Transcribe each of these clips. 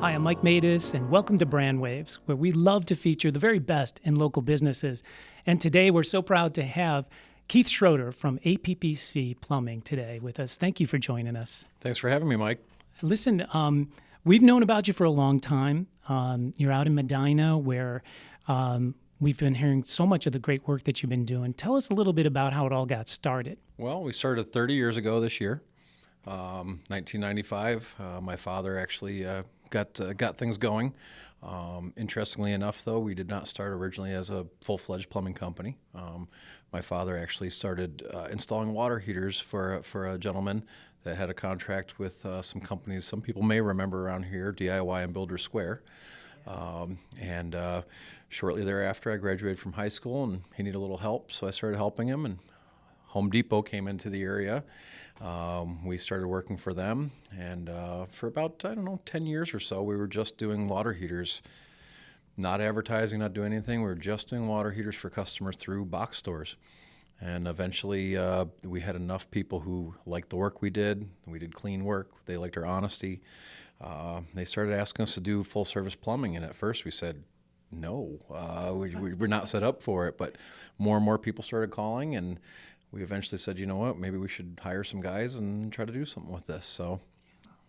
Hi, I'm Mike Matus, and welcome to Brand Waves, where we love to feature the very best in local businesses. And today we're so proud to have Keith Schroeder from APPC Plumbing today with us. Thank you for joining us. Thanks for having me, Mike. Listen, we've known about you for a long time. You're out in Medina, where we've been hearing so much of the great work that you've been doing. Tell us a little bit about how it all got started. Well, we started 30 years ago this year, 1995. My father actually got things going. Interestingly enough, though, we did not start originally as a full-fledged plumbing company. My father actually started installing water heaters for a gentleman that had a contract with some companies some people may remember around here, DIY and Builder Square. And shortly thereafter, I graduated from high school, and he needed a little help, so I started helping him, and Home Depot came into the area. We started working for them, and for about, 10 years or so, we were just doing water heaters, not advertising, not doing anything. We were just doing water heaters for customers through box stores. And eventually, we had enough people who liked the work we did. We did clean work. They liked our honesty. They started asking us to do full-service plumbing, and at first we said, no, we're not set up for it. But more and more people started calling, and we eventually said, you know what, maybe we should hire some guys and try to do something with this. So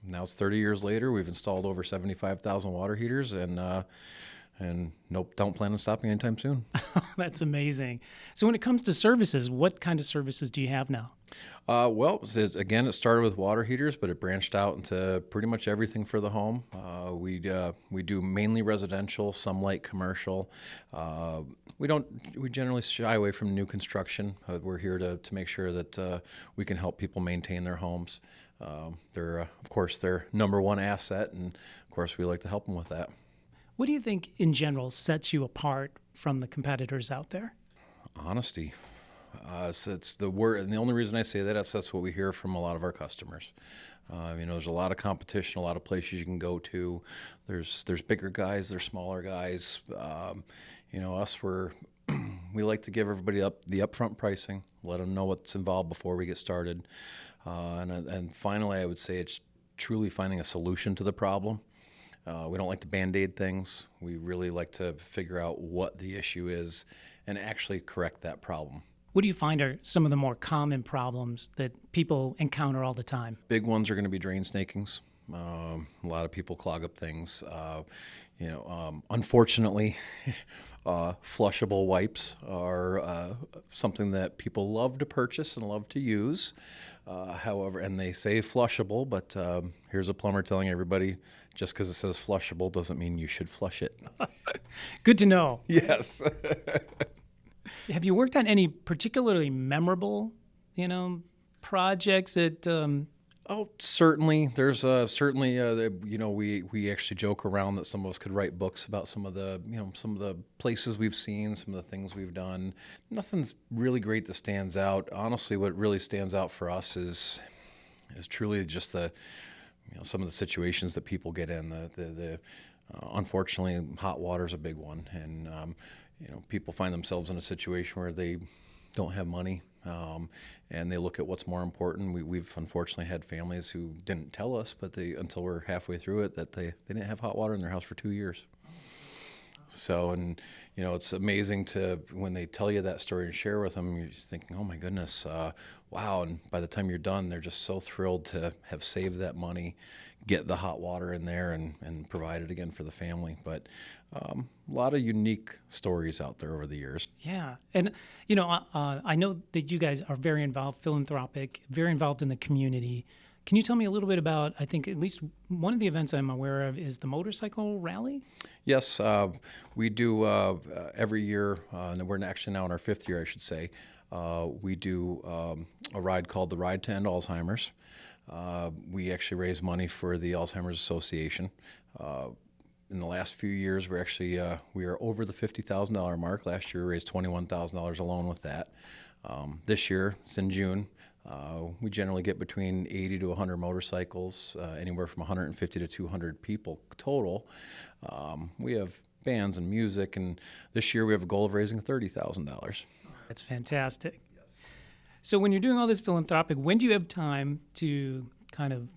now it's 30 years later. We've installed over 75,000 water heaters, and nope, don't plan on stopping anytime soon. That's amazing. So when it comes to services, what kind of services do you have now? Again, it started with water heaters, but it branched out into pretty much everything for the home. We do mainly residential, some light commercial. We generally shy away from new construction. We're here to make sure that we can help people maintain their homes. They're of course their number one asset, and of course we like to help them with that. What do you think in general sets you apart from the competitors out there? Honesty. It's the word, and the only reason I say that is that's what we hear from a lot of our customers. There's a lot of competition, a lot of places you can go to. There's bigger guys, there's smaller guys. We like to give everybody the upfront pricing, let them know what's involved before we get started, and finally, I would say it's truly finding a solution to the problem. We don't like to Band-Aid things. We really like to figure out what the issue is and actually correct that problem. What do you find are some of the more common problems that people encounter all the time? Big ones are going to be drain snakings. A lot of people clog up things. Unfortunately, flushable wipes are something that people love to purchase and love to use. However, and they say flushable, but here's a plumber telling everybody, just because it says flushable doesn't mean you should flush it. Good to know. Yes. Have you worked on any particularly memorable, projects that? Oh, certainly. There's we actually joke around that some of us could write books about some of the places we've seen, some of the things we've done. Nothing's really great that stands out. Honestly, what really stands out for us is truly just some of the situations that people get in. Unfortunately, hot water is a big one, and people find themselves in a situation where they don't have money, and they look at what's more important. We've unfortunately had families who didn't tell us, but until we're halfway through it, that they didn't have hot water in their house for 2 years. So, and it's amazing when they tell you that story and share with them, you're just thinking, oh my goodness, wow. And by the time you're done, they're just so thrilled to have saved that money, get the hot water in there and provide it again for the family. But a lot of unique stories out there over the years. Yeah. And, I know that you guys are very involved, philanthropic, very involved in the community. Can you tell me a little bit about, I think at least one of the events I'm aware of is the motorcycle rally? Yes, we do every year, and we're actually now in our 5th year, I should say. We do a ride called the Ride to End Alzheimer's. We actually raise money for the Alzheimer's Association. In the last few years, we are over the $50,000 mark. Last year, we raised $21,000 alone with that. This year, it's in June. We generally get between 80 to 100 motorcycles, anywhere from 150 to 200 people total. We have bands and music, and this year we have a goal of raising $30,000. That's fantastic. Yes. So when you're doing all this philanthropic, when do you have time to kind of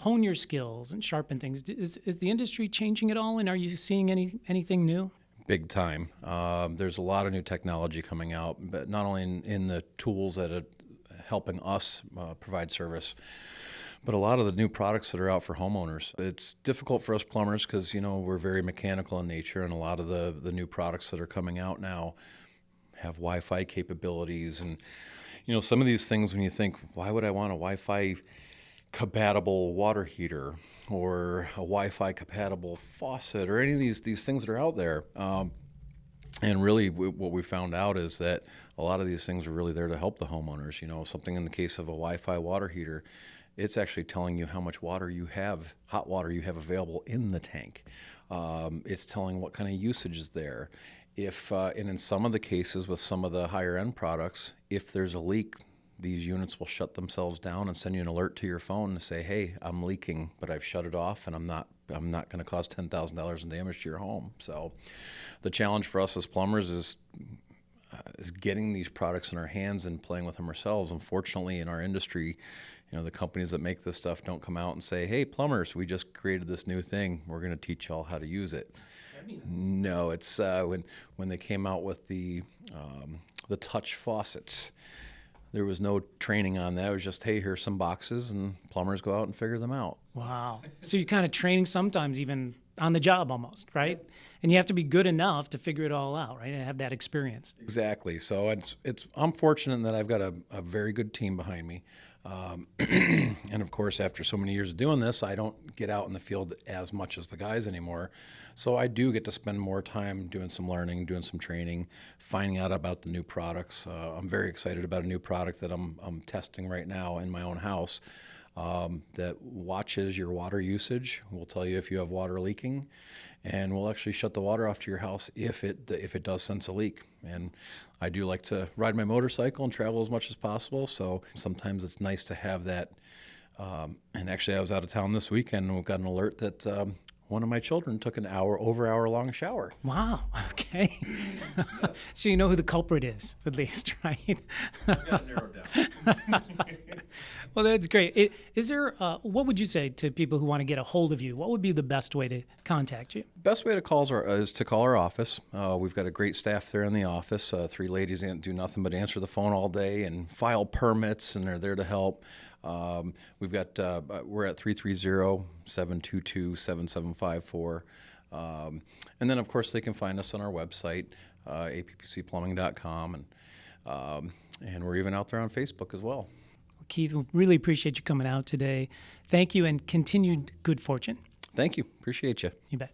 hone your skills and sharpen things. Is the industry changing at all, and are you seeing anything new? Big time. There's a lot of new technology coming out, but not only in the tools that are helping us provide service, but a lot of the new products that are out for homeowners. It's difficult for us plumbers because, we're very mechanical in nature, and a lot of the new products that are coming out now have Wi-Fi capabilities. And, some of these things, when you think, why would I want a Wi-Fi compatible water heater or a Wi-Fi compatible faucet or any of these things that are out there? And really, what we found out is that a lot of these things are really there to help the homeowners. Something in the case of a Wi-Fi water heater, it's actually telling you how much water you have, hot water you have available in the tank. It's telling what kind of usage is there. And in some of the cases with some of the higher end products, if there's a leak, these units will shut themselves down and send you an alert to your phone to say, "Hey, I'm leaking, but I've shut it off, and I'm not going to cause $10,000 in damage to your home." So, the challenge for us as plumbers is getting these products in our hands and playing with them ourselves. Unfortunately, in our industry, the companies that make this stuff don't come out and say, "Hey, plumbers, we just created this new thing. We're going to teach y'all how to use it." No, it's when they came out with the touch faucets. There was no training on that. It was just, hey, here's some boxes, and plumbers go out and figure them out. Wow. So you're kind of training sometimes even on the job almost, right? And you have to be good enough to figure it all out, right? And have that experience. Exactly. So I'm fortunate that I've got a very good team behind me. And of course, after so many years of doing this, I don't get out in the field as much as the guys anymore. So I do get to spend more time doing some learning, doing some training, finding out about the new products. I'm very excited about a new product that I'm testing right now in my own house that watches your water usage. Will tell you if you have water leaking, and will actually shut the water off to your house if it does sense a leak. And I do like to ride my motorcycle and travel as much as possible, so sometimes it's nice to have that. And actually, I was out of town this weekend and got an alert that one of my children took an hour long shower. Wow. Okay. So you know who the culprit is, at least, right? Got narrowed down. Well, that's great. Is there? What would you say to people who want to get a hold of you? What would be the best way to contact you? Best way to call is to call our office. We've got a great staff there in the office. 3 ladies that do nothing but answer the phone all day and file permits, and they're there to help. We're at 330-722-7754. And then, of course, they can find us on our website, appcplumbing.com, and we're even out there on Facebook as well. Keith, we really appreciate you coming out today. Thank you, and continued good fortune. Thank you. Appreciate you. You bet.